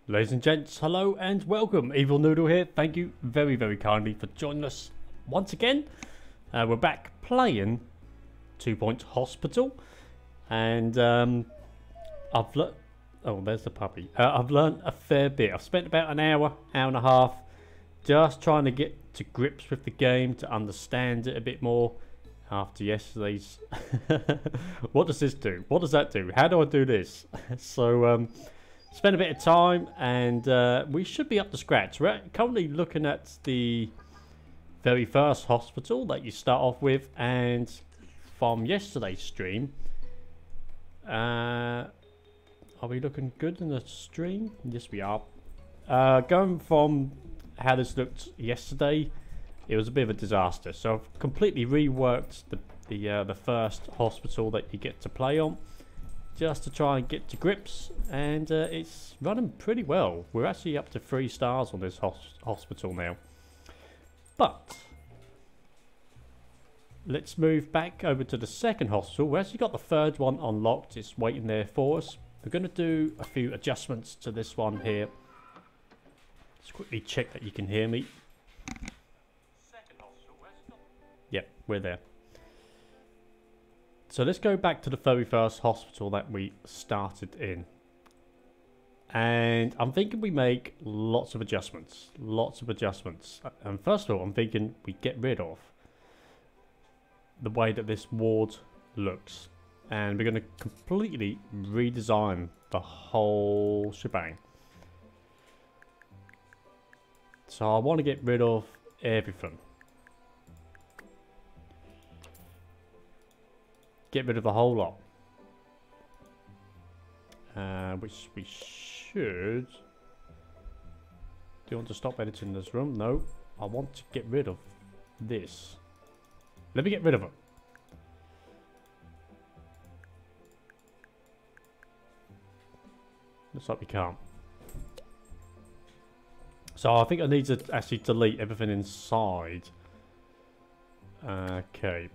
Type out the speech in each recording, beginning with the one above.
Ladies and gents, hello and welcome. Evil Noodle here. Thank you very, very kindly for joining us once again. We're back playing 2 Point Hospital, and I've learned. Oh, there's the puppy. I've learned a fair bit. I've spent about an hour and a half just trying to get to grips with the game, to understand it a bit more after yesterday's. What does this do? What does that do? How do I do this? So spend a bit of time, and we should be up to scratch. We're currently looking at the very first hospital that you start off with, and from yesterday's stream, are we looking good in the stream? Yes, we are. Going from how this looked yesterday, it was a bit of a disaster. So I've completely reworked the first hospital that you get to play on, just to try and get to grips, and it's running pretty well. We're actually up to 3 stars on this hospital now. But let's move back over to the second hospital. We've actually got the third one unlocked. It's waiting there for us. We're going to do a few adjustments to this one here. Let's quickly check that you can hear me. Second hospital, yep, we're there. So let's go back to the very first hospital that we started in. And I'm thinking we make lots of adjustments. Lots of adjustments. And first of all, I'm thinking we get rid of the way that this ward looks. And we're going to completely redesign the whole shebang. So I want to get rid of everything. Get rid of the whole lot. Which we should. Do you want to stop editing this room? No. I want to get rid of this. Let me get rid of it. Looks like we can't. So I think I need to actually delete everything inside. Okay.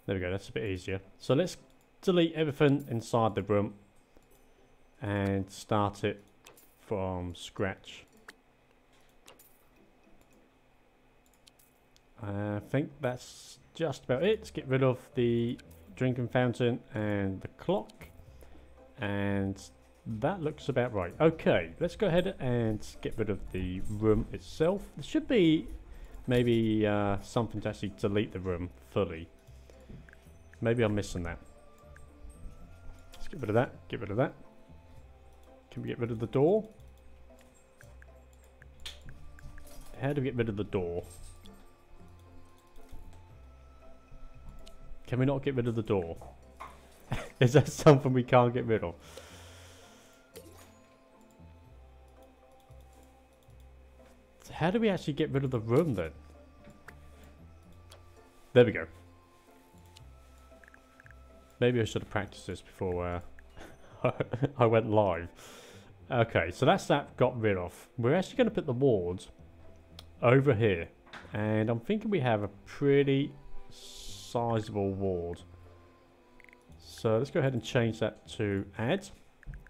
There we go, that's a bit easier. So let's delete everything inside the room and start it from scratch. I think that's just about it. Let's get rid of the drinking fountain and the clock. And that looks about right. Okay, let's go ahead and get rid of the room itself. There should be maybe something to actually delete the room fully. Maybe I'm missing that. Let's get rid of that. Get rid of that. Can we get rid of the door? How do we get rid of the door? Can we not get rid of the door? Is that something we can't get rid of? So how do we actually get rid of the room then? There we go. Maybe I should have practiced this before I went live. Okay, so that's that got rid of. We're actually going to put the wards over here. And I'm thinking we have a pretty sizable ward. So let's go ahead and change that to add.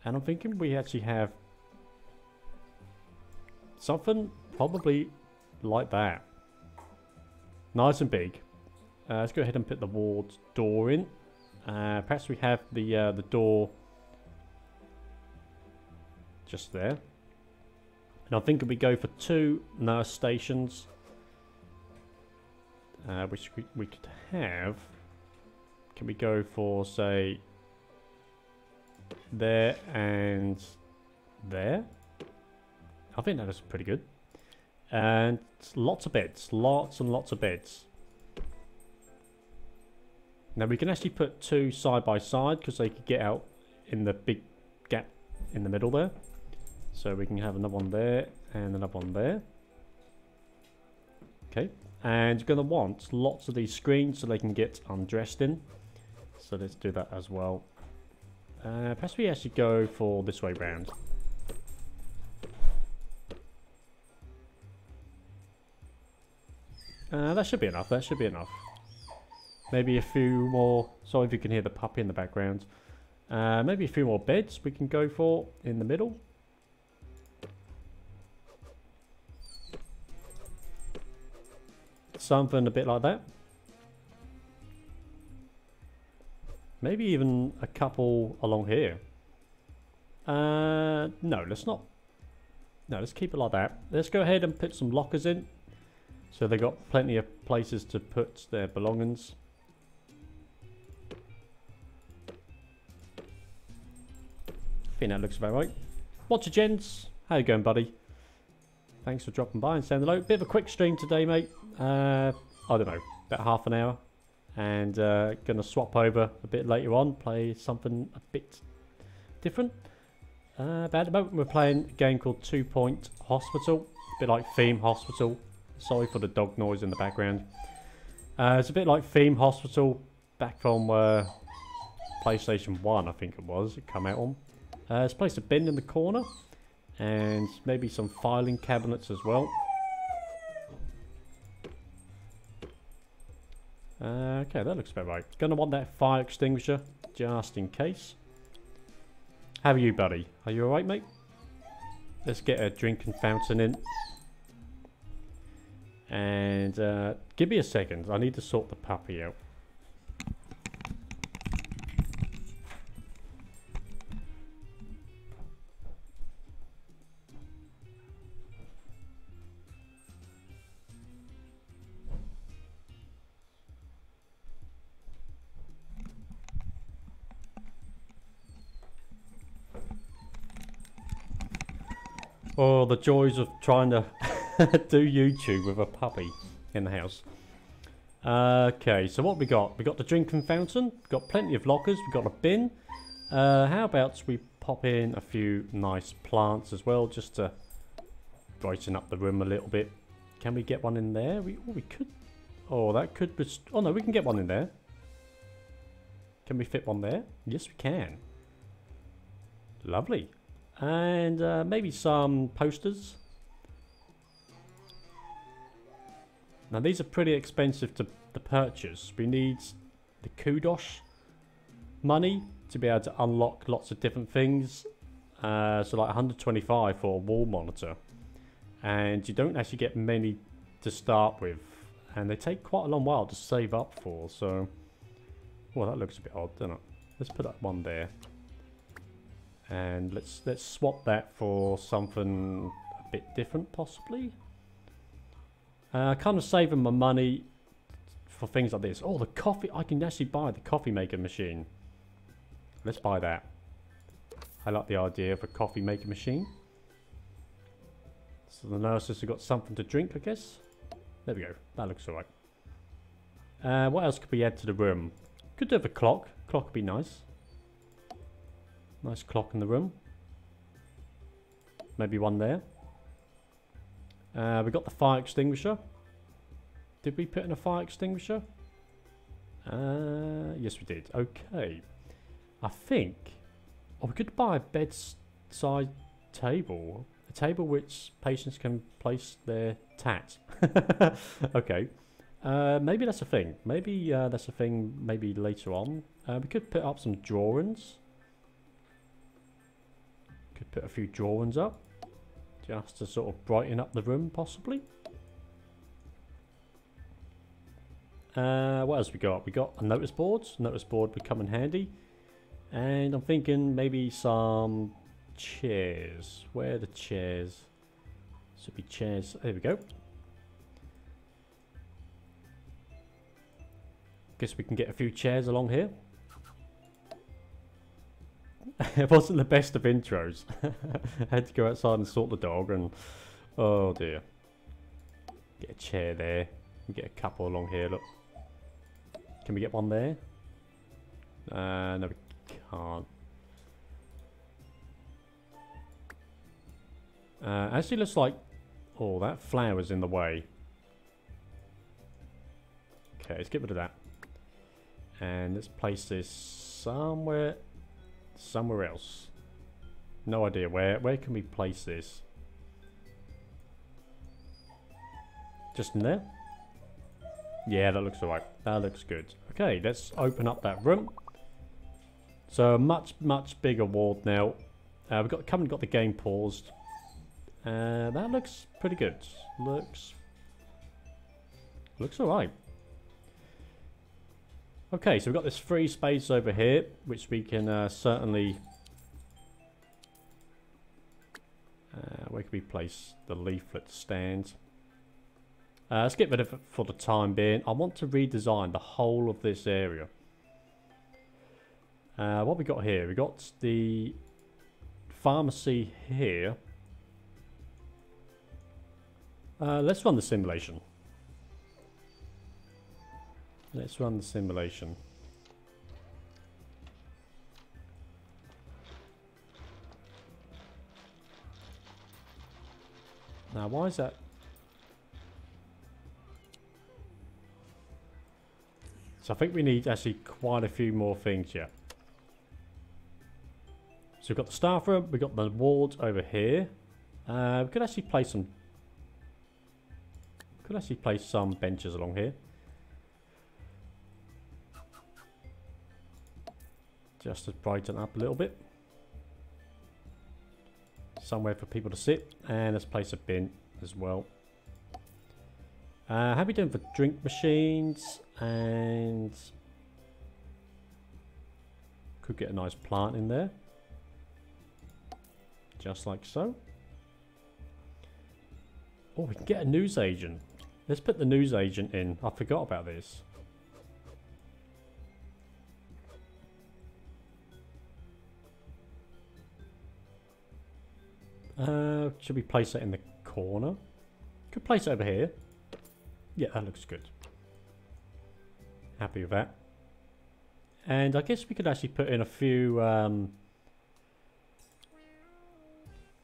And I'm thinking we actually have something probably like that. Nice and big. Let's go ahead and put the ward door in. Perhaps we have the door just there. And I think we go for 2 nurse stations, which we could have. Can we go for, say, there and there? I think that is pretty good. And lots of beds, lots and lots of beds. Now we can actually put 2 side by side because they could get out in the big gap in the middle there. So we can have another one there and another one there. Okay, and you're going to want lots of these screens so they can get undressed in. So let's do that as well. Perhaps we actually go for this way round. That should be enough. That should be enough. Maybe a few more. Sorry if you can hear the puppy in the background. Maybe a few more beds we can go for in the middle. Something a bit like that. Maybe even a couple along here. No, let's not. No, let's keep it like that. Let's go ahead and put some lockers in. So they've got plenty of places to put their belongings. I think that looks about right. What's your gents? How you going, buddy? Thanks for dropping by and saying hello. Bit of a quick stream today, mate. I don't know, about half an hour. And gonna swap over a bit later on, play something a bit different. But at the moment we're playing a game called 2 Point Hospital. A bit like Theme Hospital. Sorry for the dog noise in the background. It's a bit like Theme Hospital back from PlayStation 1, I think it was. It came out on. Let's place a bin in the corner. And maybe some filing cabinets as well. Okay, that looks about right. Gonna want that fire extinguisher, just in case. How are you, buddy? Are you alright, mate? Let's get a drinking fountain in. And give me a second. I need to sort the puppy out. Oh, the joys of trying to do YouTube with a puppy in the house. Okay, so what we got? We got the drinking fountain. We've got plenty of lockers. We've got a bin. How about we pop in a few nice plants as well, just to brighten up the room a little bit. Can we get one in there? We could. Oh, that could be. Oh no, we can get one in there. Can we fit one there? Yes, we can. Lovely. And maybe some posters. Now these are pretty expensive to purchase. We need the kudos money to be able to unlock lots of different things. So like 125 for a wall monitor. And you don't actually get many to start with. And they take quite a long while to save up for. So, well, that looks a bit odd, doesn't it? Let's put that one there. And let's swap that for something a bit different, possibly. Kind of saving my money for things like this. Oh, the coffee! I can actually buy the coffee maker machine. Let's buy that. I like the idea of a coffee maker machine. So the nurses have got something to drink, I guess. There we go. That looks alright. What else could we add to the room? Could do have a clock. Clock would be nice. Nice clock in the room. Maybe one there. We got the fire extinguisher. Did we put in a fire extinguisher? Yes, we did. Okay. I think... Oh, we could buy a bedside table. A table which patients can place their tat. Okay. Maybe that's a thing. Maybe that's a thing maybe later on. We could put up some drawings. Could put a few drawings up. Just to sort of brighten up the room, possibly. What else we got? We got a notice board. Notice board would come in handy. And I'm thinking maybe some chairs. Where are the chairs? Should be chairs. There we go. Guess we can get a few chairs along here. It wasn't the best of intros. I had to go outside and sort the dog and... Oh dear. Get a chair there. Get a couple along here, look. Can we get one there? No, we can't. Actually looks like... Oh, that flower's in the way. Okay, let's get rid of that. And let's place this somewhere else. No idea where. Where can we place this? Just in there? Yeah, that looks alright. That looks good. Okay, let's open up that room. So a much bigger ward now. We've got the game paused. That looks pretty good. Looks alright. Okay, so we've got this free space over here, which we can certainly... where can we place the leaflet stand? Let's get rid of it for the time being. I want to redesign the whole of this area. What we got here? We got the pharmacy here. Let's run the simulation. Let's run the simulation. Now, why is that? So I think we need actually quite a few more things yet. So we've got the staff room, we've got the wards over here. We could actually place some benches along here. Just to brighten up a little bit. Somewhere for people to sit, and let's place a bin as well. How are we doing for drink machines? And could get a nice plant in there, just like so. Oh, we can get a news agent. Let's put the news agent in. I forgot about this. Should we place it in the corner? Could place it over here. Yeah, that looks good. Happy with that. And I guess we could actually put in a few...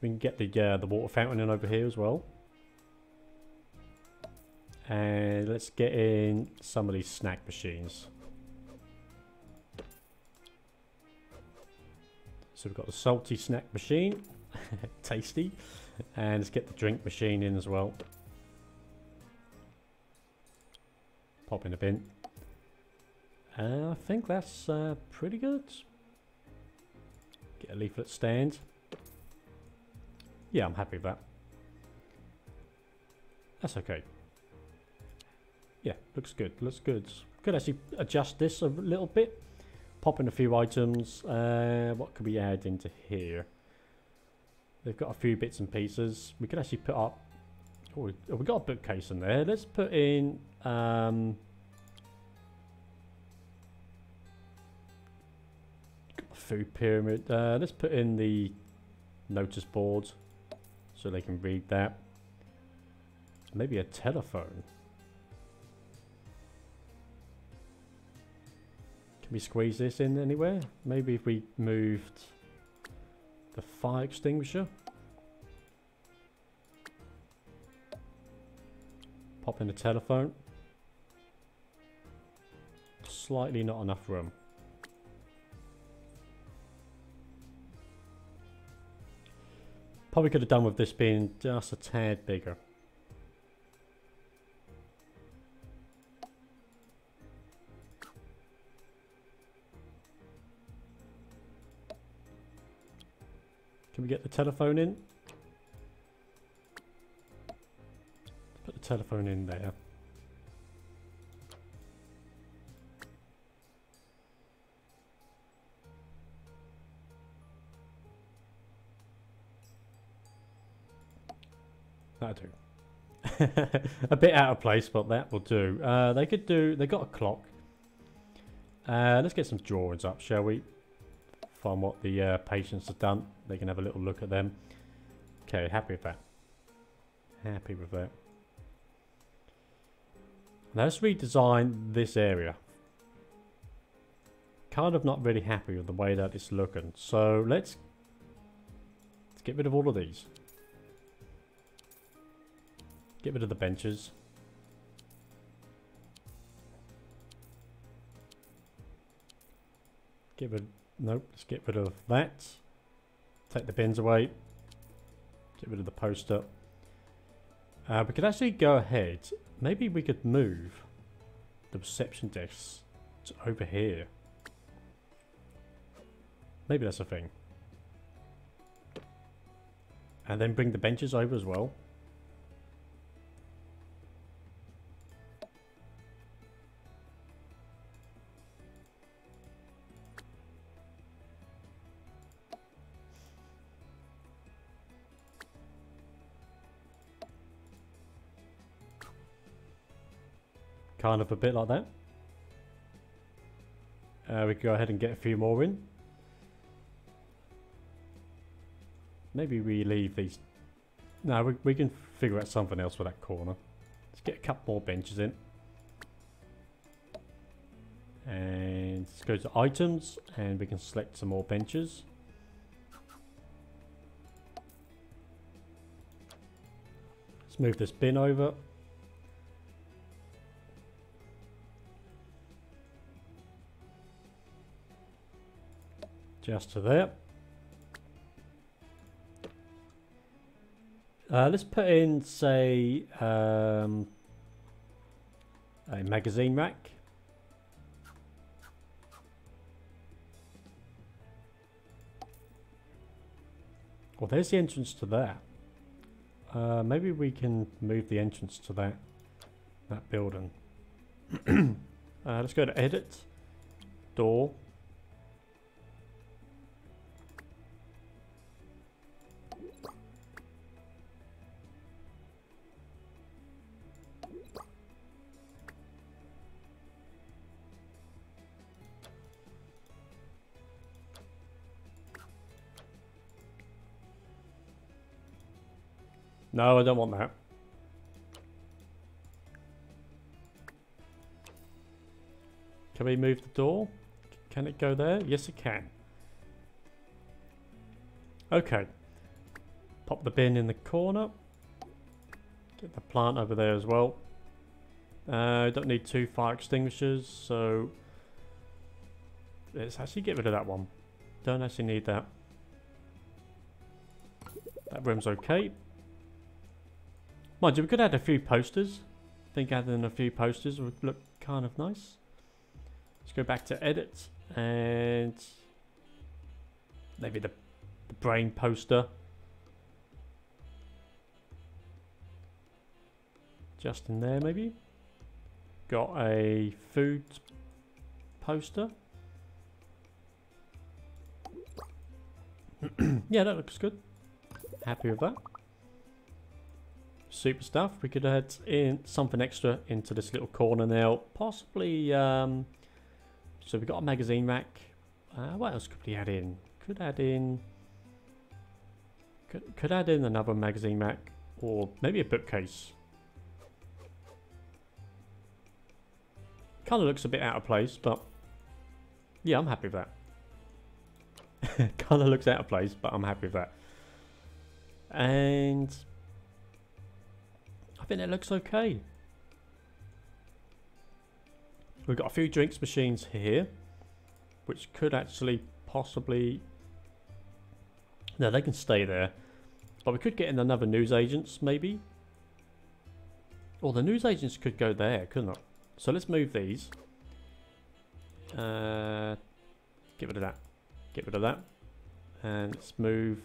we can get the water fountain in over here as well. And let's get in some of these snack machines. So we've got the salty snack machine. Tasty. And let's get the drink machine in as well. Pop in a bin. I think that's pretty good. Get a leaflet stand. Yeah, I'm happy with that. That's okay. Yeah, looks good. Looks good. Could actually adjust this a little bit. Pop in a few items. What could we add into here? They've got a few bits and pieces. We could actually put up... Oh, we got a bookcase in there. Let's put in... food pyramid. Let's put in the notice board so they can read that. Maybe a telephone. Can we squeeze this in anywhere? Maybe if we moved the fire extinguisher. Pop in the telephone. Slightly not enough room. Probably could have done with this being just a tad bigger. Can we get the telephone in? Put the telephone in there. That'll do. A bit out of place, but that will do. They got a clock. Let's get some drawings up, shall we? From what the patients have done. They can have a little look at them. Okay, happy with that. Happy with that. Now let's redesign this area. Kind of not really happy with the way that it's looking. So let's get rid of all of these. Get rid of the benches. Nope, let's get rid of that. Take the bins away. Get rid of the poster. We could actually go ahead. Maybe we could move the reception desk to over here. Maybe that's a thing. And then bring the benches over as well. Kind of a bit like that. We can go ahead and get a few more in. Maybe we leave these. No, we can figure out something else for that corner. Let's get a couple more benches in. And let's go to items and we can select some more benches. Let's move this bin over. Just to there. Let's put in, say, a magazine rack. Well, there's the entrance to that. Maybe we can move the entrance to that building. Let's go to edit, door. No, I don't want that. Can we move the door? Can it go there? Yes, it can. Okay. Pop the bin in the corner. Get the plant over there as well. Don't need 2 fire extinguishers, so let's actually get rid of that one. Don't actually need that. That room's okay. Mind you, we could add a few posters. I think adding a few posters would look kind of nice. Let's go back to edit and maybe the brain poster. Just in there maybe. Got a food poster. Yeah, that looks good. Happy with that. Super stuff. We could add in something extra into this little corner now. Possibly, so we've got a magazine rack. What else could we add in? Could add in another magazine rack, or maybe a bookcase. Kind of looks a bit out of place, but yeah, I'm happy with that. Kind of looks out of place, but I'm happy with that. And I think it looks okay. We've got a few drinks machines here, which could actually possibly... No, they can stay there. But we could get in another newsagents, maybe. Or the newsagents could go there, couldn't it? So let's move these. Get rid of that. Get rid of that. And let's move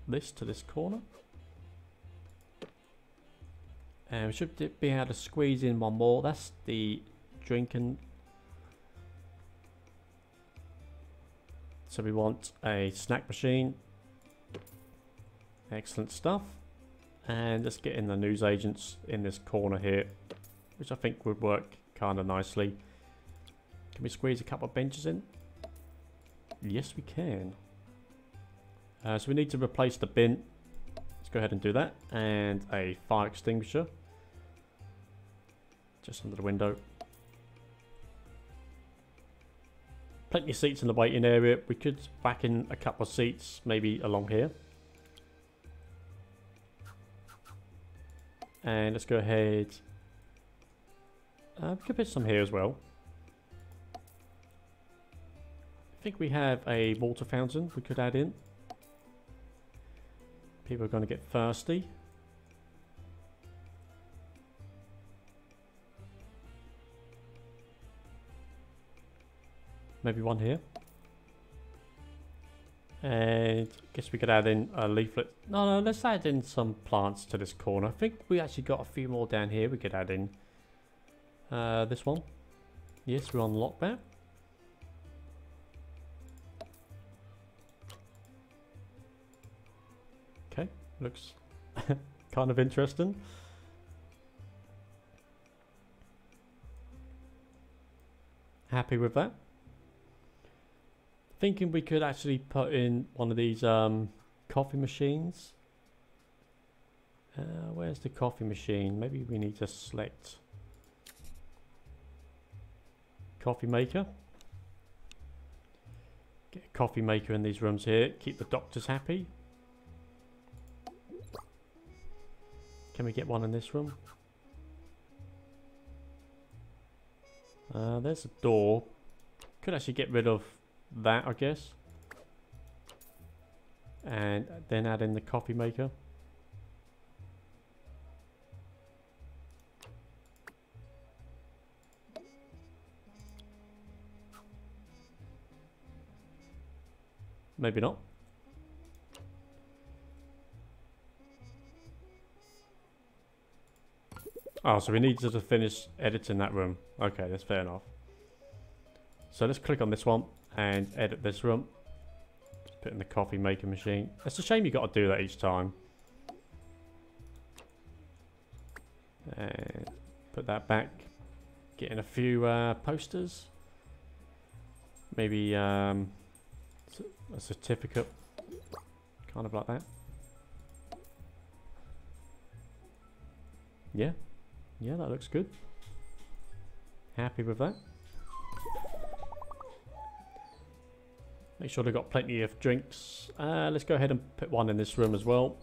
this to this corner. And we should be able to squeeze in one more. That's the drinking. So we want a snack machine. Excellent stuff. And let's get in the newsagents in this corner here, which I think would work kind of nicely. Can we squeeze a couple of benches in? Yes, we can. So we need to replace the bin. Let's go ahead and do that. And a fire extinguisher. Just under the window. Plenty of seats in the waiting area. We could back in a couple of seats, maybe along here. And let's go ahead. We could put some here as well. I think we have a water fountain we could add in. People are going to get thirsty. Maybe one here. And I guess we could add in a leaflet. No, let's add in some plants to this corner. I think we actually got a few more down here we could add in. This one. Yes, we unlock that. Okay, looks kind of interesting. Happy with that. Thinking we could actually put in one of these coffee machines. Where's the coffee machine? Maybe we need to select coffee maker. Get a coffee maker in these rooms here. Keep the doctors happy. Can we get one in this room? There's a door. Could actually get rid of that, I guess. And then add in the coffee maker. Maybe not. Oh, so we need to finish editing that room. Okay, that's fair enough. So let's click on this one and edit this room. Just put in the coffee maker machine. It's a shame you got to do that each time. And put that back. Get in a few posters. Maybe a certificate. Kind of like that. Yeah. Yeah, that looks good. Happy with that. Make sure they've got plenty of drinks. Let's go ahead and put one in this room as well.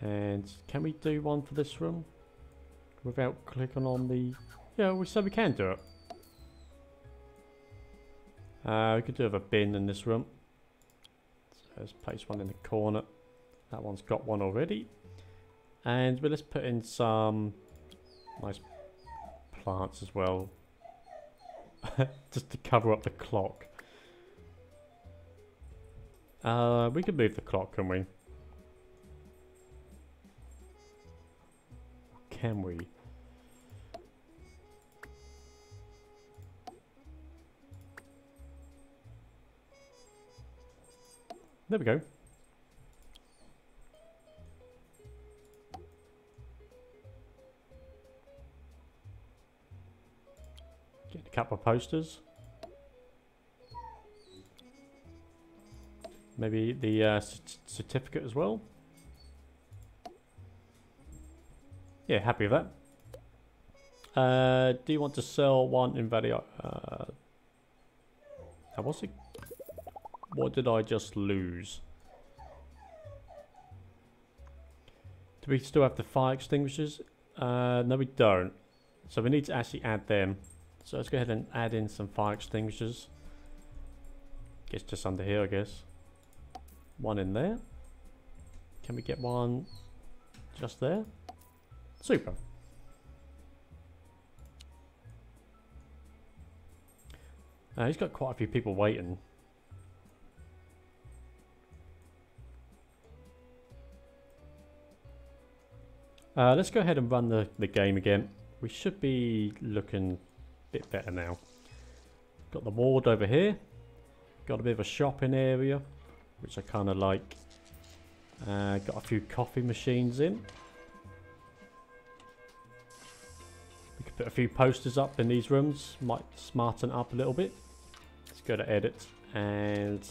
And can we do one for this room without clicking on the... Yeah, we said we can do it. We could do have a bin in this room. So let's place one in the corner. That one's got one already. And let's put in some nice plants as well. Just to cover up the clock. We could move the clock, can we? Can we? There we go. Get a couple of posters. Maybe the certificate as well. Yeah, happy with that. Do you want to sell one in value? How was it? What did I just lose? Do we still have the fire extinguishers? No, we don't. So we need to actually add them. So let's go ahead and add in some fire extinguishers. Guess just under here, I guess. One in there. Can we get one just there? Super. He's got quite a few people waiting. Let's go ahead and run the game again. We should be looking a bit better now. Got the ward over here. Got a bit of a shopping area, which I kind of like. Got a few coffee machines in. We could put a few posters up in these rooms. Might smarten up a little bit. Let's go to edit. And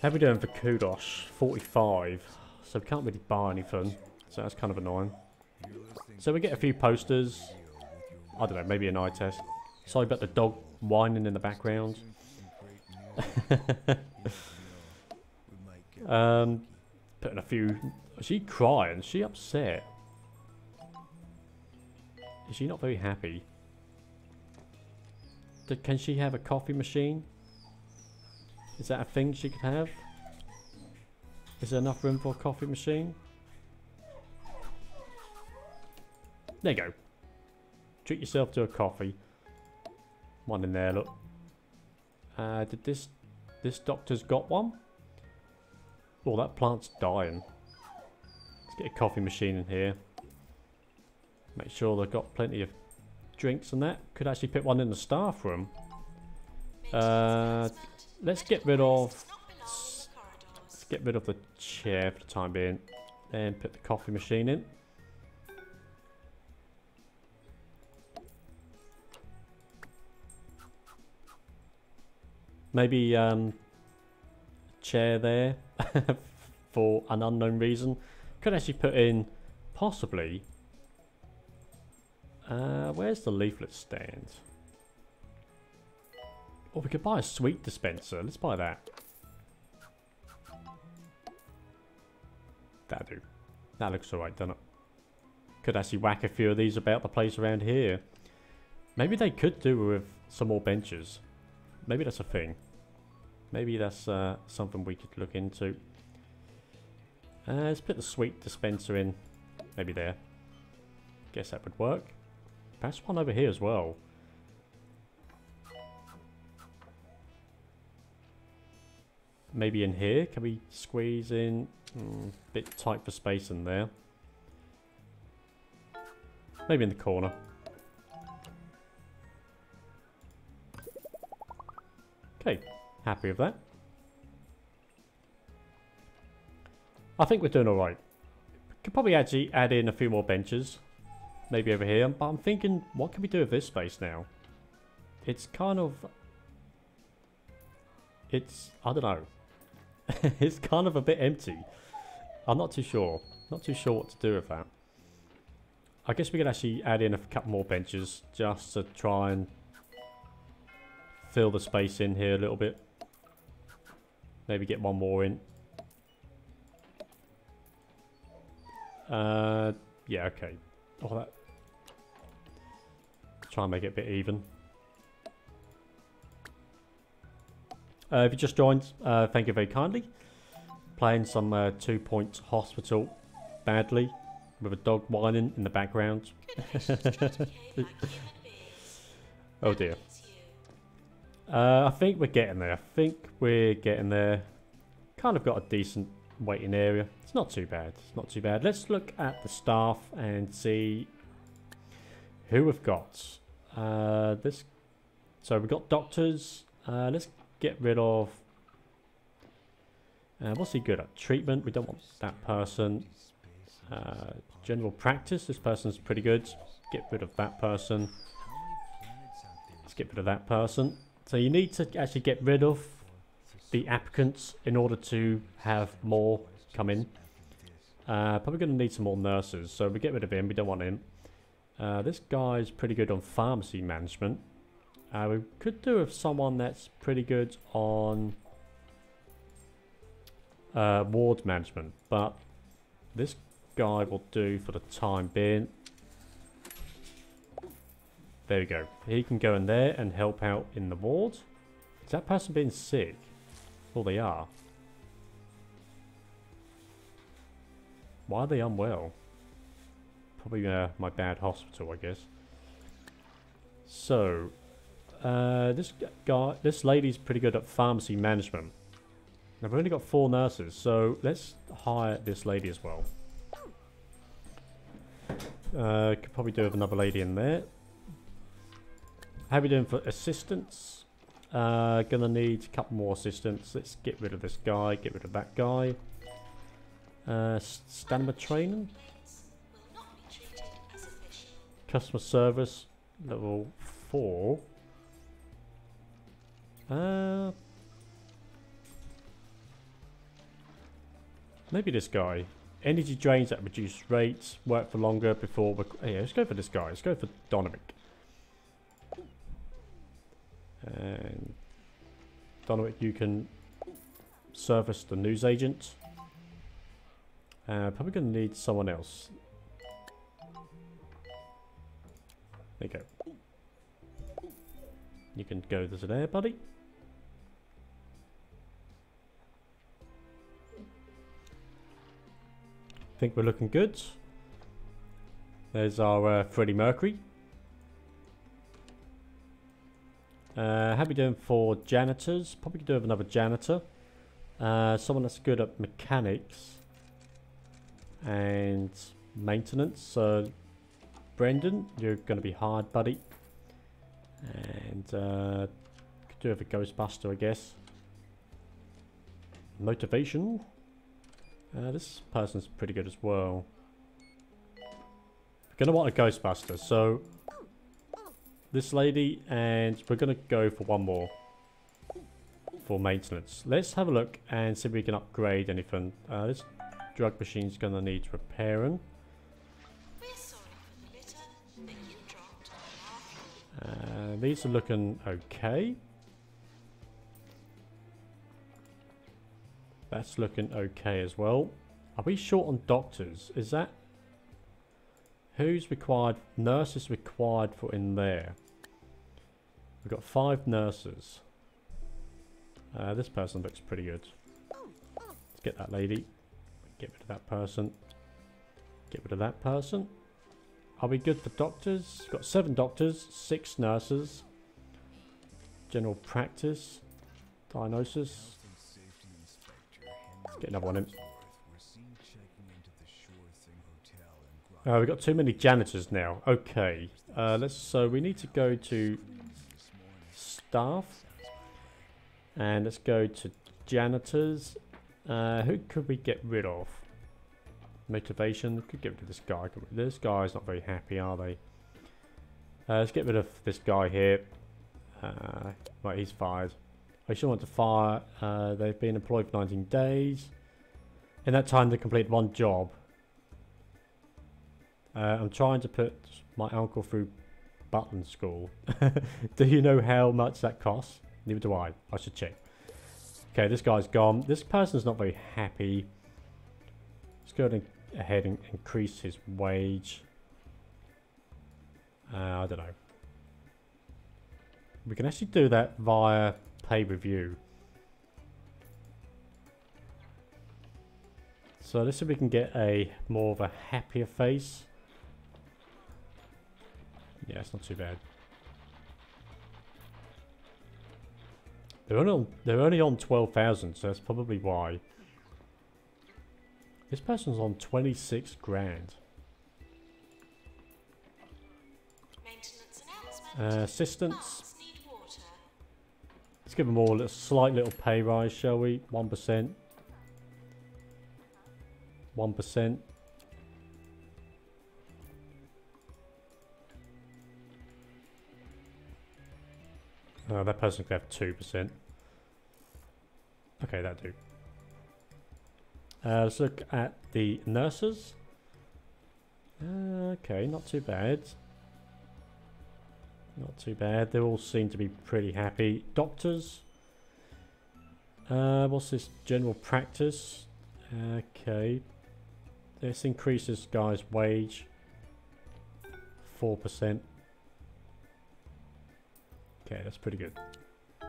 how are we doing for kudos? 45. So we can't really buy anything. So that's kind of annoying. So we get a few posters. I don't know, maybe an eye test. Sorry about the dog whining in the background. Putting a few... Is she crying? Is she upset? Is she not very happy? Can she have a coffee machine? Is that a thing she could have? Is there enough room for a coffee machine? There you go. treat yourself to a coffee. One in there, look. Did this doctor's got one? Oh, that plant's dying. Let's get a coffee machine in here. Make sure they've got plenty of drinks and that. Could actually put one in the staff room. Let's get rid of the chair for the time being, and put the coffee machine in. Maybe a chair there for an unknown reason. Could actually put in possibly. Where's the leaflet stand? Oh, we could buy a sweet dispenser. Let's buy that. That'll do. That looks alright, doesn't it? Could actually whack a few of these about the place around here. Maybe they could do with some more benches. Maybe that's a thing. Maybe that's something we could look into. Let's put the sweet dispenser in. Maybe there. Guess that would work. Perhaps one over here as well. Maybe in here. Can we squeeze in? Bit tight for space in there. Maybe in the corner. Okay, happy with that. I think we're doing alright. Could probably actually add in a few more benches. Maybe over here. But I'm thinking, what can we do with this space now? It's kind of... It's... I don't know. It's kind of a bit empty. I'm not too sure. Not too sure what to do with that. I guess we could actually add in a couple more benches just to try and fill the space in here a little bit. Maybe get one more in. Yeah, okay. Oh, that. Try and make it a bit even. If you just joined, thank you very kindly. Playing some 2 Point Hospital badly with a dog whining in the background. Oh dear. I think we're getting there. Kind of got a decent waiting area. It's not too bad. It's not too bad. Let's look at the staff and see who we've got. So we've got doctors. Let's get rid of... what's he good at? Treatment. We don't want that person. General practice. This person's pretty good. Get rid of that person. Let's get rid of that person. So you need to actually get rid of the applicants in order to have more come in. Probably going to need some more nurses. So we get rid of him. We don't want him. This guy's pretty good on pharmacy management. We could do with someone that's pretty good on ward management, but this guy will do for the time being. There we go. He can go in there and help out in the ward. Is that person being sick? Well, they are. Why are they unwell? Probably my bad hospital, I guess. So, this lady's pretty good at pharmacy management. Now, we've only got 4 nurses, so let's hire this lady as well. Could probably do with another lady in there. How are we doing for assistants? Gonna need a couple more assistants. Let's get rid of this guy, get rid of that guy. Stamina training. Customer service, level 4. Maybe this guy. Energy drains at reduced rates, work for longer before... Yeah, let's go for this guy. Let's go for Donovic. And Donovic, you can service the newsagent. Probably going to need someone else. There you go. You can go to there, buddy. Think we're looking good. There's our Freddie Mercury. How are we doing for janitors? Probably could do with another janitor. Someone that's good at mechanics and maintenance. So, Brendan, you're going to be hard, buddy. And could do with a Ghostbuster, I guess. Motivation. This person's pretty good as well. We're going to want a Ghostbuster. So, this lady, and we're going to go for one more for maintenance. Let's have a look and see if we can upgrade anything. This drug machine's going to need repairing. We're sorry for the litter that you dropped on our floor. These are looking okay. That's looking okay as well. Are we short on doctors? Is that... Who's required? Nurses required for in there. We've got 5 nurses. This person looks pretty good. Let's get that lady. Get rid of that person. Get rid of that person. Are we good for doctors? We've got 7 doctors, 6 nurses. General practice. Diagnosis. Let's get another one in. We've got too many janitors now. Okay. So we need to go to staff. And let's go to janitors. Who could we get rid of? Motivation. We could get rid of this guy. This guy's not very happy, are they? Let's get rid of this guy here. Right, he's fired. I should want to fire. They've been employed for 19 days. In that time, they complete 1 job. I'm trying to put my uncle through Button School. Do you know how much that costs? Neither do I. I should check. Okay, this guy's gone. This person's not very happy. Let's go ahead and increase his wage. I don't know. We can actually do that via pay review. So let's see if we can get a more of a happier face. Yeah, it's not too bad. They're only on 12,000, so that's probably why. This person's on 26 grand. Maintenance announcement. Assistants. Plants need water. Let's give them all a slight little pay rise, shall we? 1%. 1%. That person could have 2%. Okay, that'll do. Let's look at the nurses. Okay, not too bad. Not too bad. They all seem to be pretty happy. Doctors. What's this? General practice. Okay. This increases guy's wage. 4%. Okay, that's pretty good. I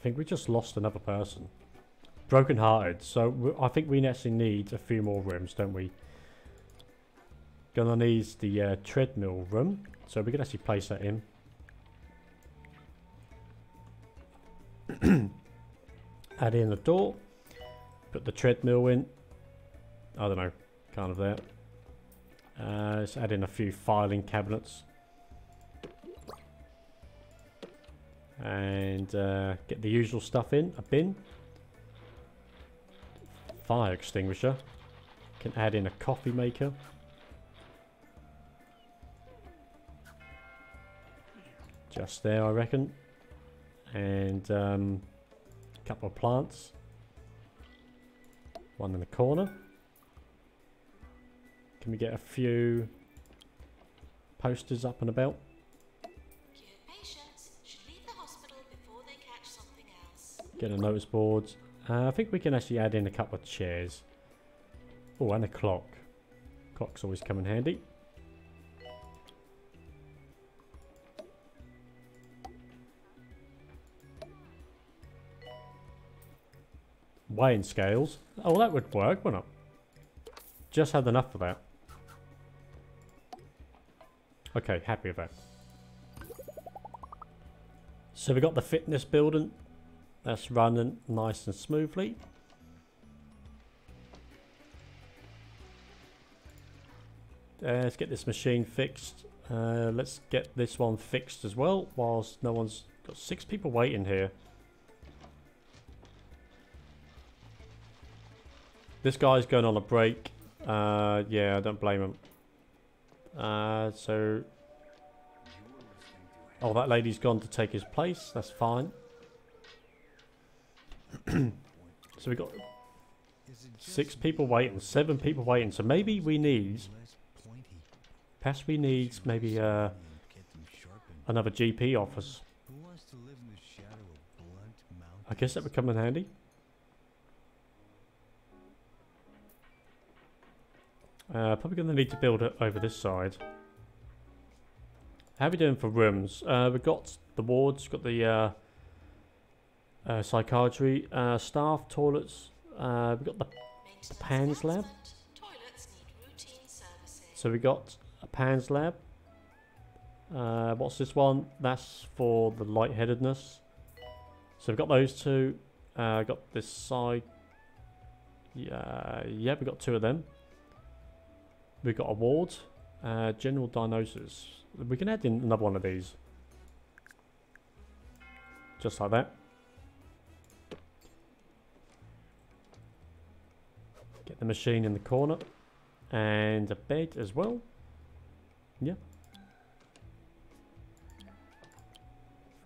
think we just lost another person. Broken hearted. So I think we actually need a few more rooms, don't we? Gonna need the treadmill room. So we can actually place that in. Add in the door. Put the treadmill in. I don't know. Kind of there. Let's add in a few filing cabinets. And get the usual stuff in. A bin. Fire extinguisher. Can add in a coffee maker. Just there, I reckon. And a couple of plants. One in the corner. Can we get a few posters up and about? Get a notice board. I think we can actually add in a couple of chairs. Oh, and a clock. Clock's always come in handy. Weighing scales. Oh, that would work, wouldn't it? Just had enough of that. Okay, happy with that. So we got the fitness building. That's running nice and smoothly. Let's get this machine fixed. Let's get this one fixed as well, whilst no one's got 6 people waiting here. This guy's going on a break. Yeah, I don't blame him. So... Oh, that lady's gone to take his place. That's fine. So we got 6 people waiting, 7 people waiting. So maybe we need... Perhaps we need maybe another GP office. I guess that would come in handy. Probably going to need to build it over this side. How are we doing for rooms? We've got the wards, got the psychiatry, staff, toilets. We've got the PANS lab. So we got a PANS lab. What's this one? That's for the lightheadedness. So we've got those 2. Got this side. Yeah, we've got 2 of them. We've got a ward. General diagnosis. We can add in another one of these. Just like that. Get the machine in the corner. And a bed as well. Yeah.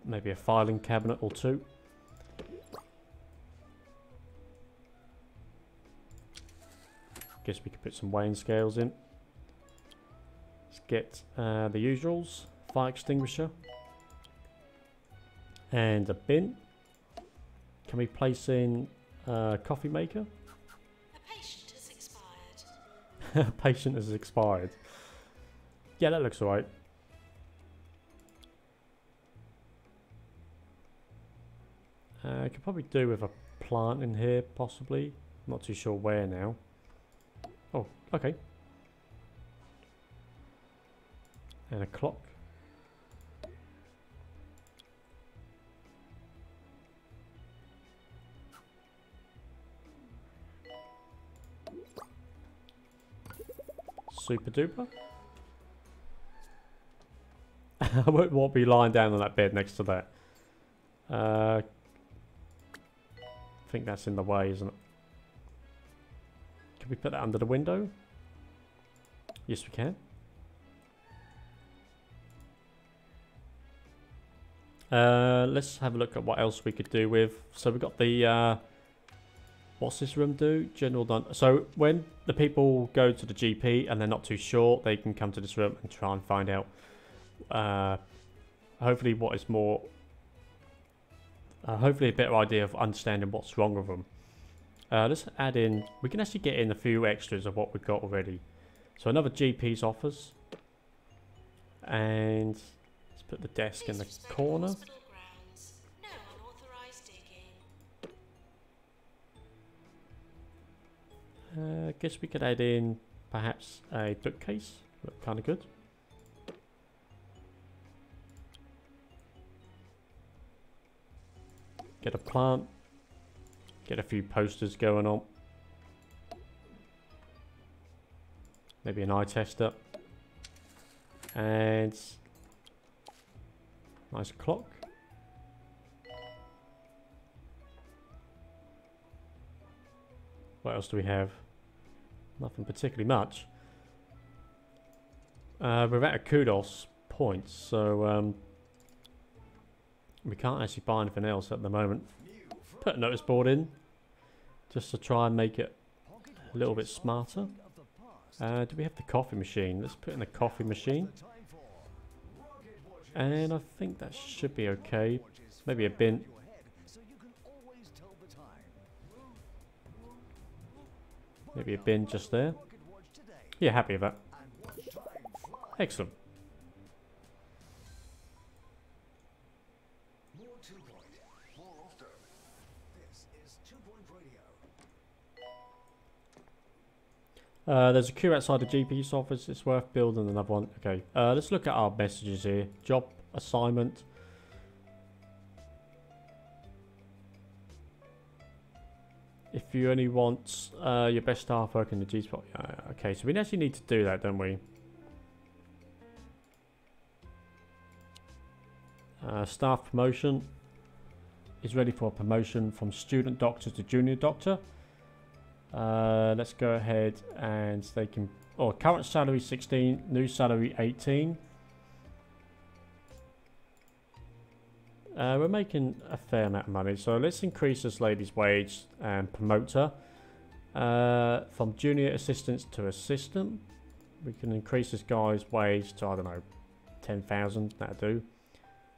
Maybe a filing cabinet or 2. Guess we could put some weighing scales in. Let's get the usuals. Fire extinguisher. And a bin. Can we place in a coffee maker? A patient has expired. Patient has expired. Yeah, that looks alright. I could probably do with a plant in here, possibly. Not too sure where now. Oh, okay. And a clock. Super duper. I won't be lying down on that bed next to that. I think that's in the way, isn't it? Can we put that under the window? Yes, we can. Let's have a look at what else we could do with. So we've got the... what's this room do? General done. So when the people go to the GP and they're not too sure, they can come to this room and try and find out. Hopefully what is more... hopefully a better idea of understanding what's wrong with them. Let's add in... We can actually get in a few extras of what we've got already. So another GP's office. And let's put the desk in the corner. No unauthorized digging. Guess we could add in perhaps a bookcase. Look kind of good. Get a plant. Get a few posters going on. Maybe an eye tester. And nice clock. What else do we have? Nothing particularly much. We're at a kudos point, so we can't actually buy anything else at the moment. Put a notice board in just to try and make it a little bit smarter. Do we have the coffee machine? Let's put in the coffee machine. And I think that should be okay. Maybe a bin. Maybe a bin just there. Yeah, happy with that. Excellent. There's a queue outside the GP's office. It's worth building another one. Okay, let's look at our messages here. Job assignment. you only want your best staff working the G-spot. Okay, so we actually need to do that, don't we? Staff promotion is ready for a promotion from student doctor to junior doctor. Let's go ahead and they can... Oh, current salary 16, new salary 18. We're making a fair amount of money, so let's increase this lady's wage and promote her. From junior assistant to assistant. We can increase this guy's wage to, I don't know, 10,000, that'll do.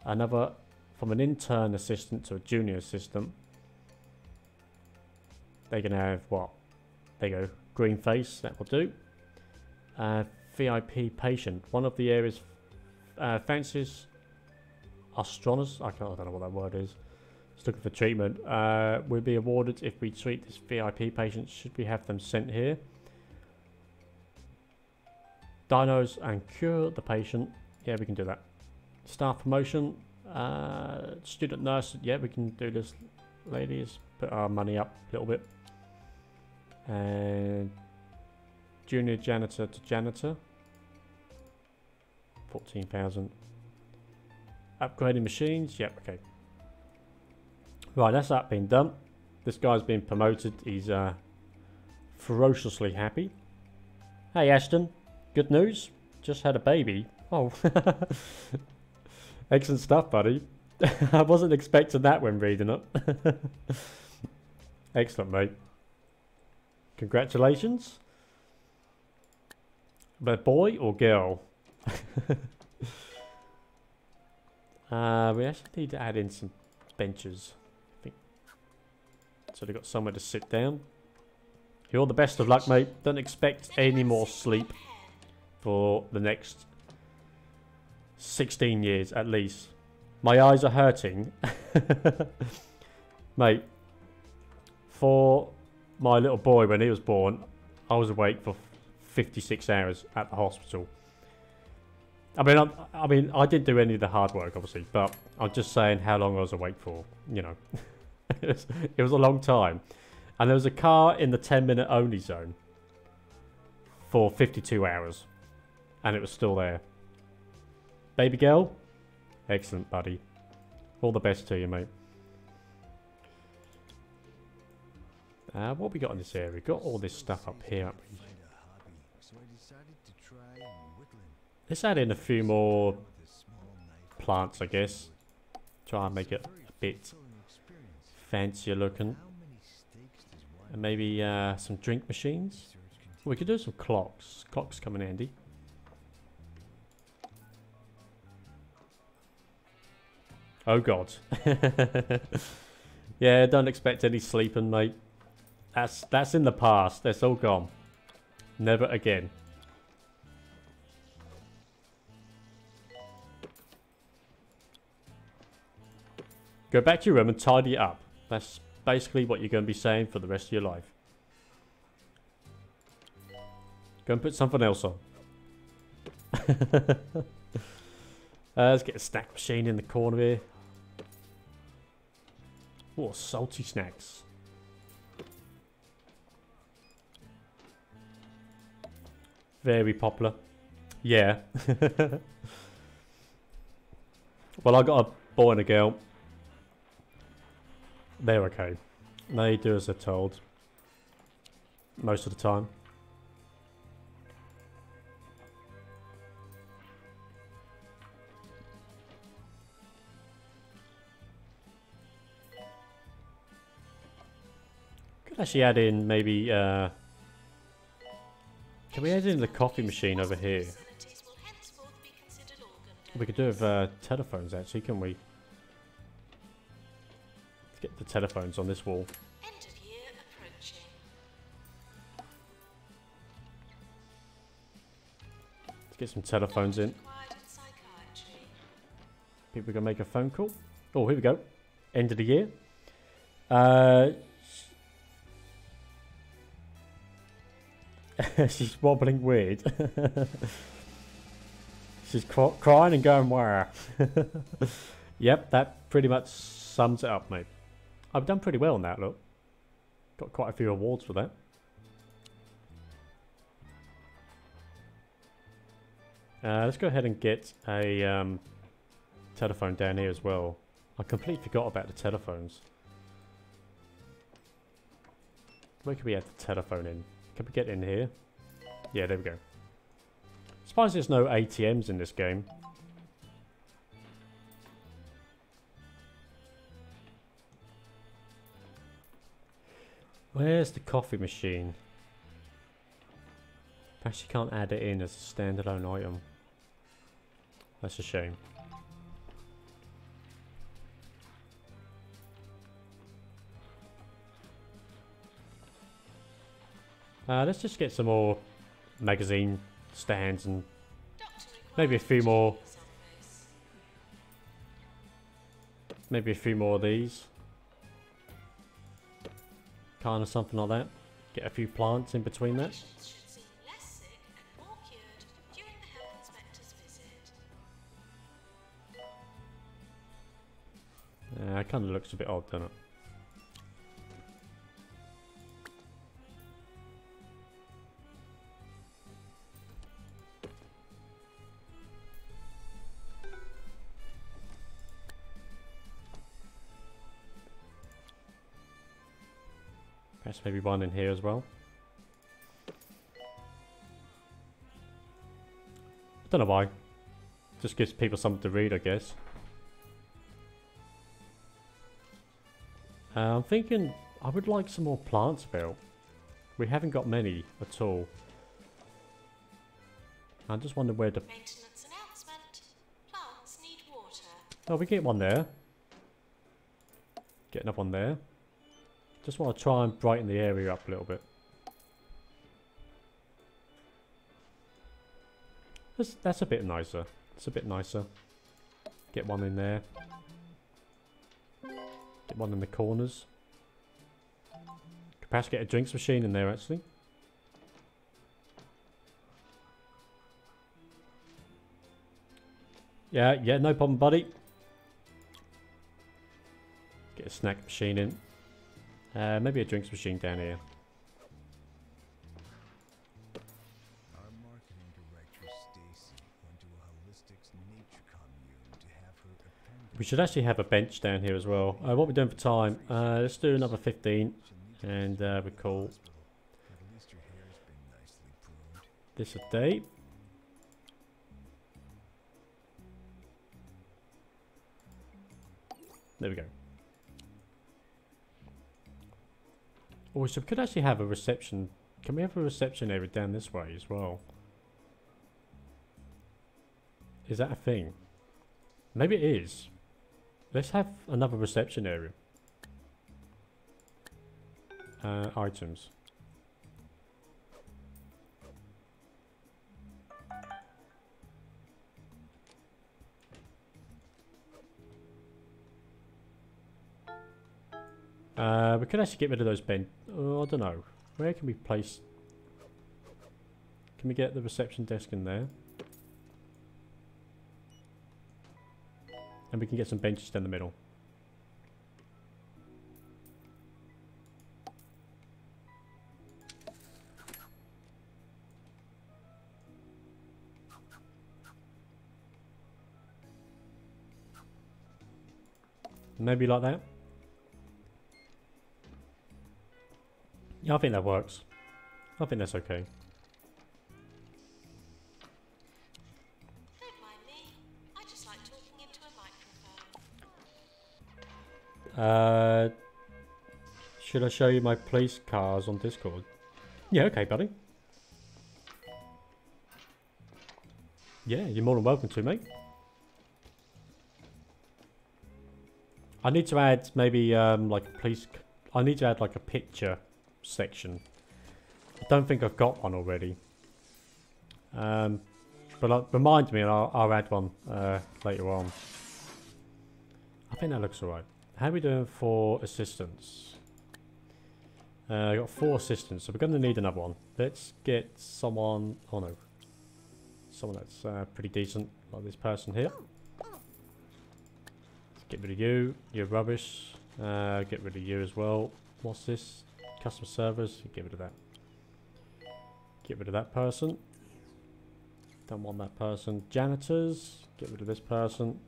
Another, from an intern assistant to a junior assistant. They can have, what? There you go, green face, that will do. VIP patient. One of the area's fanciest astronomers, I don't know what that word is. Just looking for treatment. Will be awarded if we treat this VIP patient. Should we have them sent here? Diagnose and cure the patient. Yeah, we can do that. Staff promotion. Student nurse. Yeah, we can do this. Ladies, put our money up a little bit. And junior janitor to janitor. 14,000. Upgrading machines. Yep, okay. Right, that's that being done. This guy's been promoted. He's ferociously happy. Hey Ashton, good news. Just had a baby. Oh, excellent stuff, buddy. I wasn't expecting that when reading it. Excellent, mate. Congratulations. But boy or girl? We actually need to add in some benches. I think. So they've got somewhere to sit down. You're all the best of luck, mate. Don't expect any more sleep for the next 16 years at least. My eyes are hurting. Mate, for my little boy when he was born, I was awake for 56 hours at the hospital. I mean, I didn't do any of the hard work, obviously, but I'm just saying how long I was awake for, you know. It was a long time. And there was a car in the 10-minute only zone for 52 hours. And it was still there. Baby girl? Excellent, buddy. All the best to you, mate. What we got in this area? We got all this stuff up here, haven't we? Let's add in a few more plants, I guess. Try and make it a bit fancier looking. And maybe some drink machines. We could do some clocks. Clocks come in handy. Oh god. Yeah, don't expect any sleeping, mate. That's in the past. That's all gone. Never again. Go back to your room and tidy it up. That's basically what you're going to be saying for the rest of your life. Go and put something else on. Let's get a snack machine in the corner here. Oh, salty snacks. Very popular. Yeah. Well, I got a boy and a girl. They're okay. They do as they're told. Most of the time. Could actually add in maybe can we add in the coffee machine over here? We could do with telephones actually, can we? Let's get the telephones on this wall. End of year approaching. Let's get some telephones in. Required in psychiatry. People gonna make a phone call. Oh, here we go. End of the year. She's wobbling weird. She's crying and going where? Yep, that pretty much sums it up, mate. I've done pretty well on that, look. Got quite a few awards for that. Let's go ahead and get a telephone down here as well. I completely forgot about the telephones. Where can we add the telephone in? Can we get in here? Yeah, there we go. Surprised there's no ATMs in this game. Where's the coffee machine? Perhaps you can't add it in as a standalone item. That's a shame. Let's just get some more magazine stands and maybe a few more. Maybe a few more of these. Kind of something like that. Get a few plants in between that. It kind of looks a bit odd, doesn't it? Perhaps maybe one in here as well. I don't know why. Just gives people something to read, I guess. I'm thinking I would like some more plants built. We haven't got many at all. I just wonder where the... Maintenance announcement. Plants need water. Oh, we get one there. Get another one there. Just want to try and brighten the area up a little bit. That's a bit nicer. It's a bit nicer. Get one in there. Get one in the corners. Could perhaps get a drinks machine in there actually. Yeah, no problem, buddy. Get a snack machine in. Maybe a drinks machine down here. Our marketing director Stacy went to a holistics nature commune to have her appendix. We should actually have a bench down here as well. What we're doing for time? Let's do another 15, and we call At least your hair's been nicely pruned. this a day. There we go. Oh, so we could actually have a reception. Can we have a reception area down this way as well? Is that a thing? Maybe it is. Let's have another reception area. Items. We could actually get rid of those oh, I don't know. Where can we place... Can we get the reception desk in there? And we can get some benches down the middle. Maybe like that. Yeah, I think that works. I think that's okay. Don't mind me. I just like talking into a microphone. Should I show you my police cars on Discord? Yeah, okay, buddy. Yeah, you're more than welcome to, mate. I need to add maybe like a police... I need to add like a picture section. I don't think I've got one already. But remind me and I'll add one later on. I think that looks alright. How are we doing for assistants? I got 4 assistants, so we're going to need another one. Let's get someone... Oh no. Someone that's pretty decent, like this person here. Let's get rid of you. You're rubbish. Get rid of you as well. What's this? Customer service, get rid of that. Get rid of that person. Don't want that person. Janitors, get rid of this person.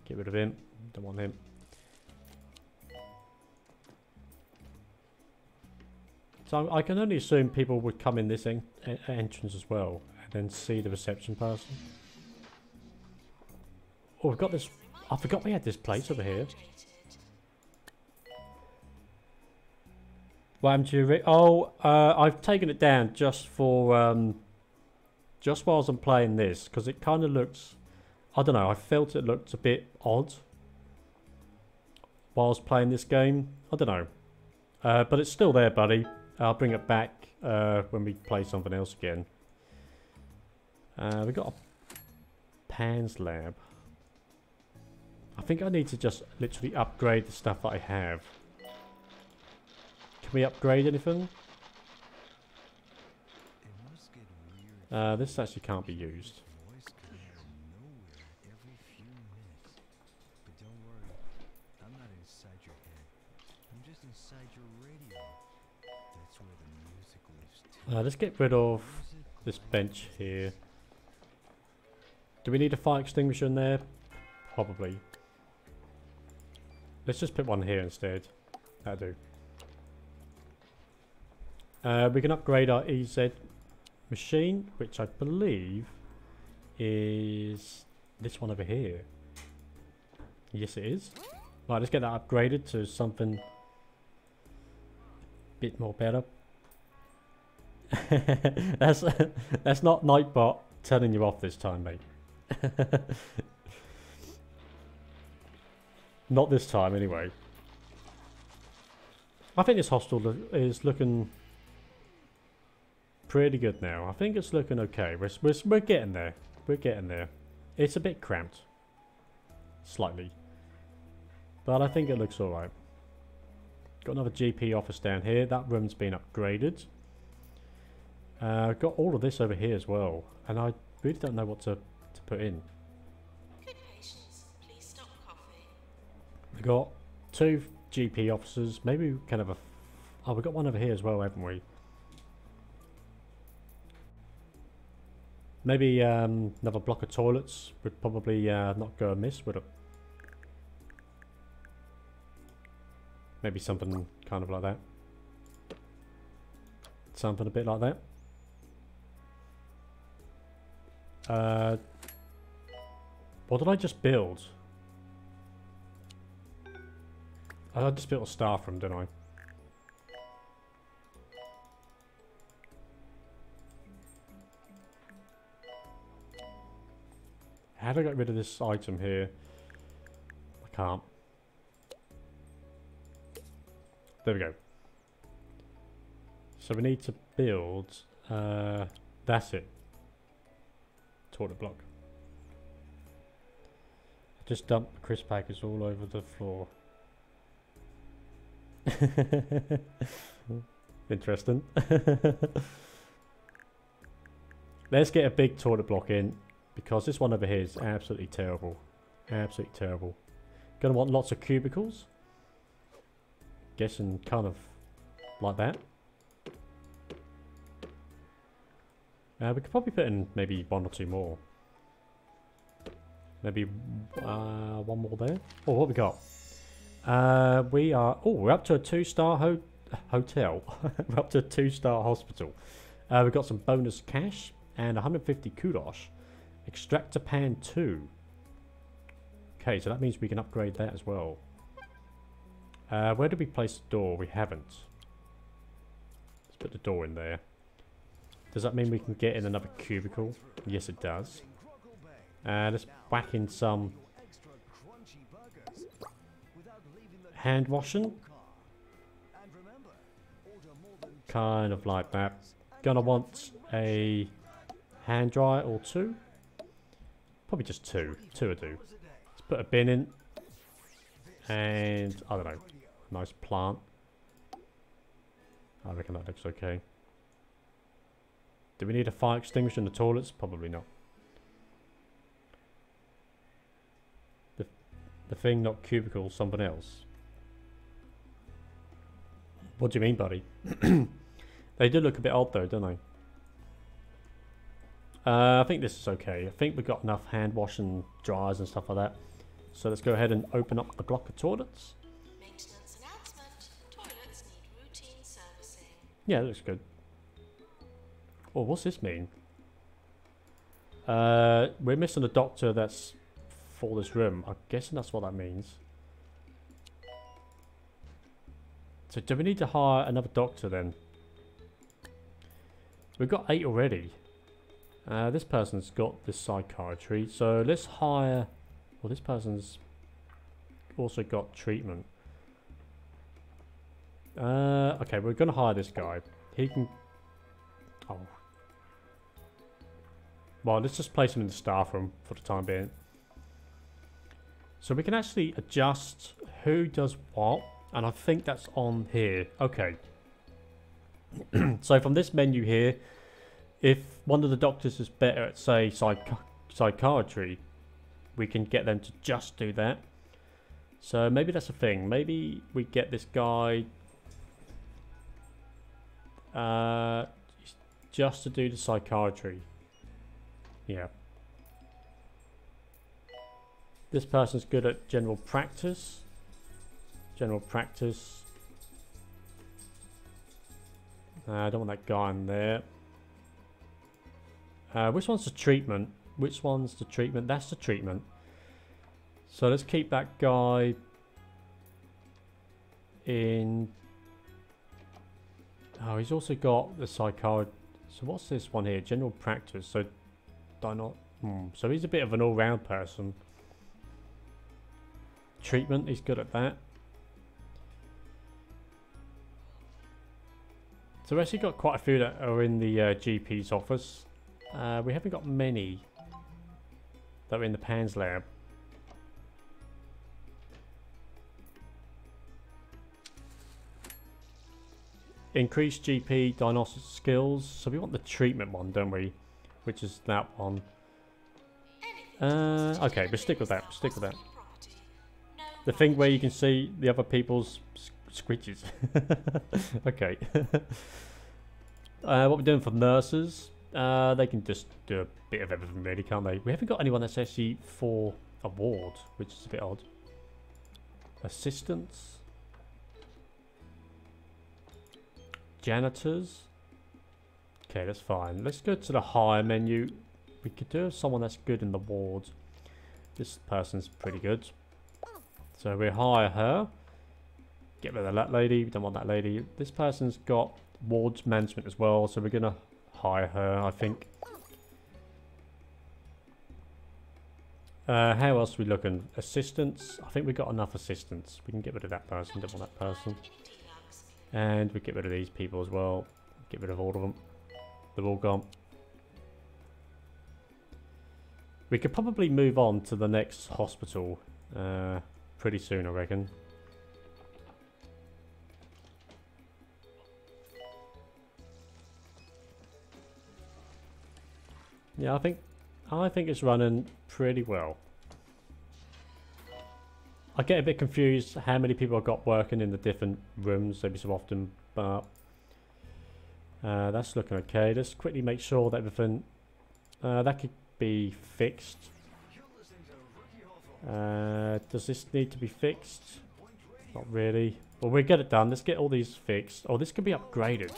Get rid of him. Don't want him. So I can only assume people would come in this entrance as well, and then see the reception person. Oh, we've got this. I forgot we had this place over here. What happened to you? Oh, I've taken it down just for just whilst I'm playing this, because it kind of looks. I don't know. I felt it looked a bit odd whilst playing this game. I don't know, but it's still there, buddy. I'll bring it back when we play something else again. We've got a Pan's Lab. I think I need to just literally upgrade the stuff that I have. Can we upgrade anything? This actually can't be used. Let's get rid of this bench here. Do we need a fire extinguisher in there? Probably. Let's just put one here instead. That'll do. We can upgrade our EZ machine, which I believe is this one over here. Yes, it is. Right, let's get that upgraded to something a bit more better. that's not Nightbot turning you off this time, mate. Not this time, anyway. I think this hostel is looking pretty good now. I think it's looking okay. We're getting there. We're getting there. It's a bit cramped, slightly, but I think it looks all right. Got another GP office down here. That room's been upgraded. Got all of this over here as well, and I really don't know what to put in. Good patients, please stop coughing. We got 2 GP officers. Maybe we can have a. Oh, we got one over here as well, haven't we? Maybe another block of toilets would probably not go amiss, would it? Maybe something kind of like that. Something a bit like that. What did I just build? I just built a staff room, didn't I? How do I get rid of this item here? I can't. There we go. So we need to build, that's it. Toilet block. Just dump crisp packets all over the floor. Interesting. Let's get a big toilet block in, because this one over here is absolutely terrible. Absolutely terrible. Gonna want lots of cubicles. Guessing kind of like that. We could probably put in maybe 1 or 2 more. Maybe 1 more there. Oh, what we got? We are. Oh, we're up to a 2-star hotel. We're up to a 2-star hospital. We've got some bonus cash and 150 kudos. Extractor pan 2. Okay, so that means we can upgrade that as well. Where did we place the door? We haven't. Let's put the door in there. Does that mean we can get in another cubicle? Yes, it does. Let's whack in some hand washing. Kind of like that. Gonna want a hand dryer or 2. Probably just 2. 2 will do. Let's put a bin in. And, I don't know, nice plant. I reckon that looks okay. Do we need a fire extinguisher in the toilets? Probably not. The thing, not cubicle, something else. What do you mean, buddy? They do look a bit odd though, don't they? I think this is okay. I think we've got enough hand wash and dryers and stuff like that. So let's go ahead and open up the block of toilets. Maintenance announcement. Toilets need routine servicing. Yeah, that looks good. Oh, what's this mean? We're missing a doctor that's for this room. I'm guessing that's what that means. So do we need to hire another doctor then? We've got 8 already. This person's got the psychiatry, so let's hire... Well, this person's also got treatment. Okay, we're going to hire this guy. He can... Oh. Well, let's just place him in the staff room for the time being. So we can actually adjust who does what, and I think that's on here. Okay. So from this menu here, if one of the doctors is better at, say, psychiatry, we can get them to just do that. So maybe that's a thing. Maybe we get this guy just to do the psychiatry. Yeah. This person's good at general practice. General practice. I don't want that guy in there. Which one's the treatment? Which one's the treatment? That's the treatment. So let's keep that guy in. Oh, he's also got the psychiatry. So what's this one here? General practice. So so he's a bit of an all-round person. Treatment, he's good at that. So we've actually got quite a few that are in the GP's office. We haven't got many that are in the PANS lab. Increase GP diagnostic skills. So we want the treatment one, don't we? Which is that one. Okay, we'll stick with that. Stick with that. The thing where you can see the other people's screeches. Okay. What we're doing for nurses. They can just do a bit of everything really, can't they? We haven't got anyone that's actually for a ward, which is a bit odd. Assistants. Janitors. Okay, that's fine. Let's go to the hire menu. We could do someone that's good in the ward. This person's pretty good. So we hire her. Get rid of that lady. We don't want that lady. This person's got ward management as well, so we're going to hire her, I think. How else are we looking? Assistants. I think we've got enough assistants. We can get rid of that person. Don't want that person. And we get rid of these people as well. Get rid of all of them. They're all gone. We could probably move on to the next hospital pretty soon, I reckon. Yeah, I think it's running pretty well. I get a bit confused how many people I've got working in the different rooms every so often, but that's looking okay. Let's quickly make sure that everything that could be fixed. Does this need to be fixed? Not really. Well, we'll get it done. Let's get all these fixed. Oh, this could be upgraded.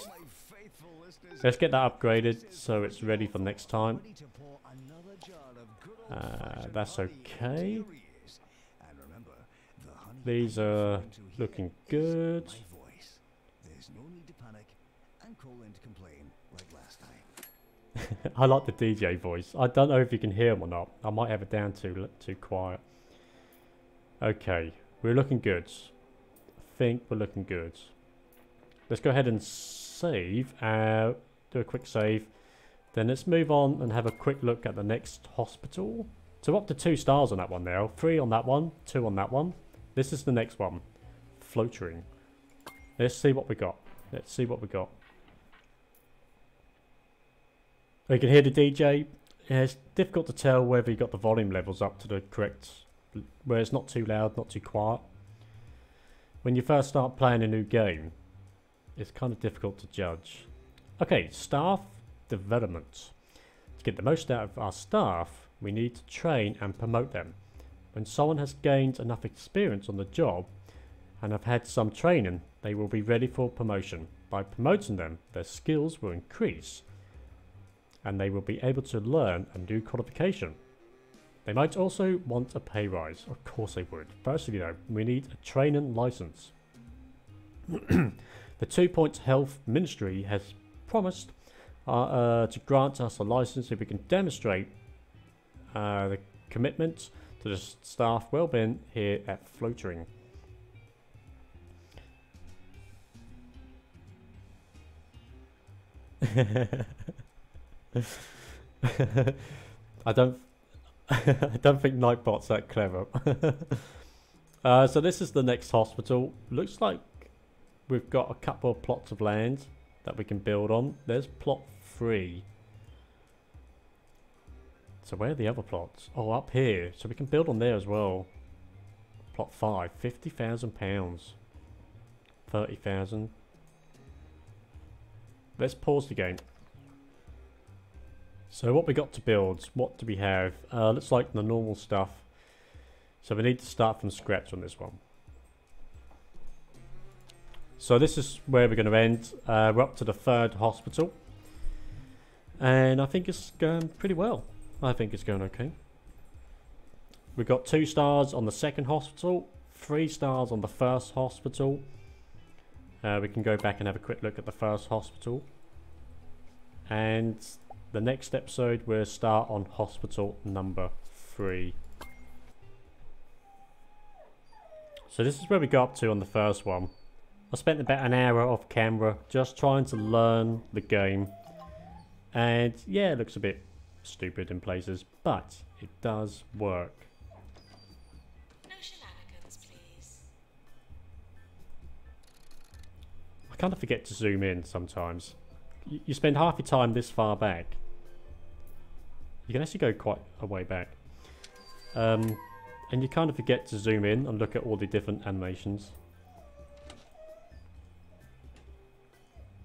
Let's get that upgraded so it's ready for next time. That's okay. These are looking good. I like the DJ voice. I don't know if you can hear him or not. I might have it down too quiet. Okay, we're looking good. I think we're looking good. Let's go ahead and save. Do a quick save. Then let's move on and have a quick look at the next hospital. So up to 2 stars on that one now. 3 on that one. 2 on that one. This is the next one. Floatering. Let's see what we got. Let's see what we got. You can hear the DJ. Yeah, it's difficult to tell whether you got the volume levels up to the correct, where it's not too loud, not too quiet. When you first start playing a new game, it's kind of difficult to judge. Okay, staff development. To get the most out of our staff, we need to train and promote them. When someone has gained enough experience on the job and have had some training, they will be ready for promotion. By promoting them, their skills will increase and they will be able to learn a new qualification. They might also want a pay rise. Of course they would. Firstly though, we need a training license. The 2 Point Health Ministry has promised to grant us a license if we can demonstrate the commitment to the staff well-being here at Floatering. I don't think Nightbot's that clever. So this is the next hospital. Looks like we've got a couple of plots of land that we can build on. There's plot 3. So where are the other plots? Oh, up here. So we can build on there as well. Plot 5, £50,000. 30,000. Let's pause the game. So what we got to build? What do we have? Looks like the normal stuff. So we need to start from scratch on this one. So this is where we're going to end. We're up to the 3rd hospital. And I think it's going pretty well. I think it's going okay. We've got 2 stars on the 2nd hospital. 3 stars on the 1st hospital. We can go back and have a quick look at the 1st hospital. And the next episode we'll start on hospital number 3. So this is where we got up to on the first one. I spent about an hour off camera just trying to learn the game. And yeah, it looks a bit stupid in places, but it does work. No shenanigans, please. I kind of forget to zoom in sometimes. You spend half your time this far back. You can actually go quite a way back. And you kind of forget to zoom in and look at all the different animations.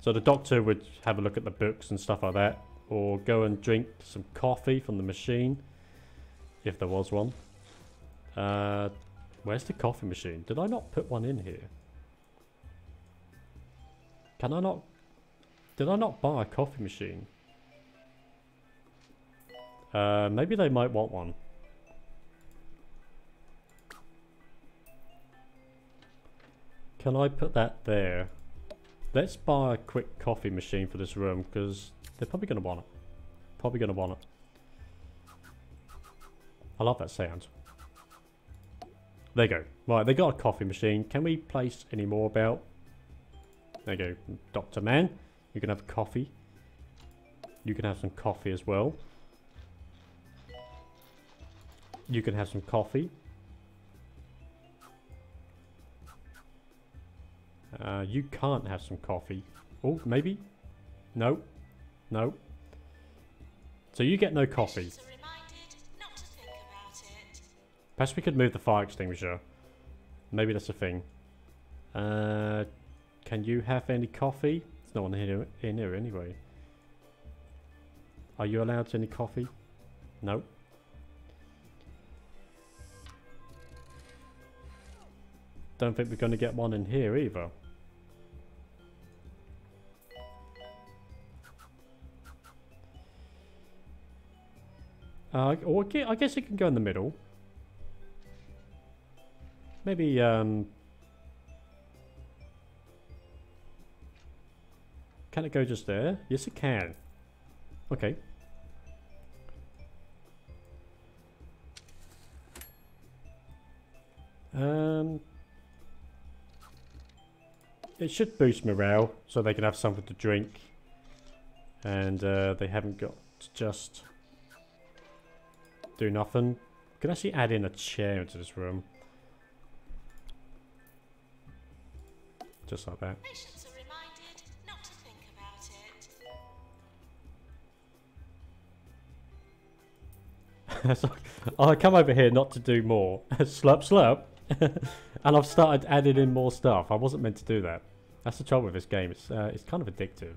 So the doctor would have a look at the books and stuff like that. Or go and drink some coffee from the machine. If there was one. Where's the coffee machine? Did I not put one in here? Can I not... Did I not buy a coffee machine? Maybe they might want one. Can I put that there? Let's buy a quick coffee machine for this room because they're probably going to want it. Probably going to want it. I love that sound. There you go. Right, they got a coffee machine. Can we place any more about? There you go. Dr. Man, you can have coffee. You can have some coffee as well. You can have some coffee. You can't have some coffee. Oh, maybe? No. No. So you get no coffee. Patients are reminded not to think about it. Perhaps we could move the fire extinguisher. Maybe that's a thing. Can you have any coffee? There's no one in here anyway. Are you allowed any coffee? No. Don't think we're going to get one in here either. Or I guess it can go in the middle. Maybe, can it go just there? Yes, it can. Okay. It should boost morale, so they can have something to drink. And they haven't got to just do nothing. We can actually add in a chair into this room. Just like that. Patients are reminded not to think about it. So, I come over here not to do more. Slurp, slurp. And I've started adding in more stuff. I wasn't meant to do that. That's the trouble with this game. It's kind of addictive.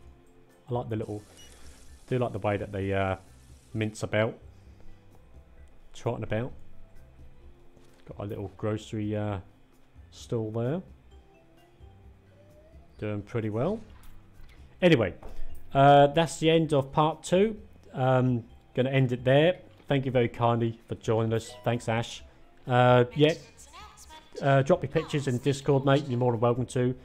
I like the little... do like the way that they mince about. Trotting about. Got a little grocery stall there. Doing pretty well. Anyway, that's the end of part 2. Gonna end it there. Thank you very kindly for joining us. Thanks, Ash. Yeah, drop your pictures in Discord, mate. You're more than welcome to.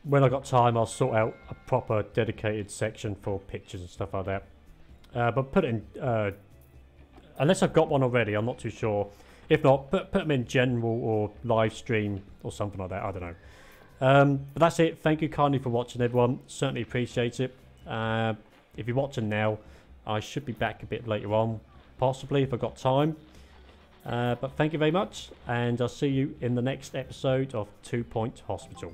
When I got time, I'll sort out a proper dedicated section for pictures and stuff like that. But put it in, unless I've got one already, I'm not too sure. If not, put them in general or live stream or something like that. I don't know. But that's it. Thank you kindly for watching, everyone. Certainly appreciate it. If you're watching now, I should be back a bit later on, possibly if I've got time. But thank you very much, and I'll see you in the next episode of 2 Point Hospital.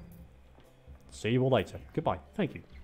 See you all later. Goodbye. Thank you.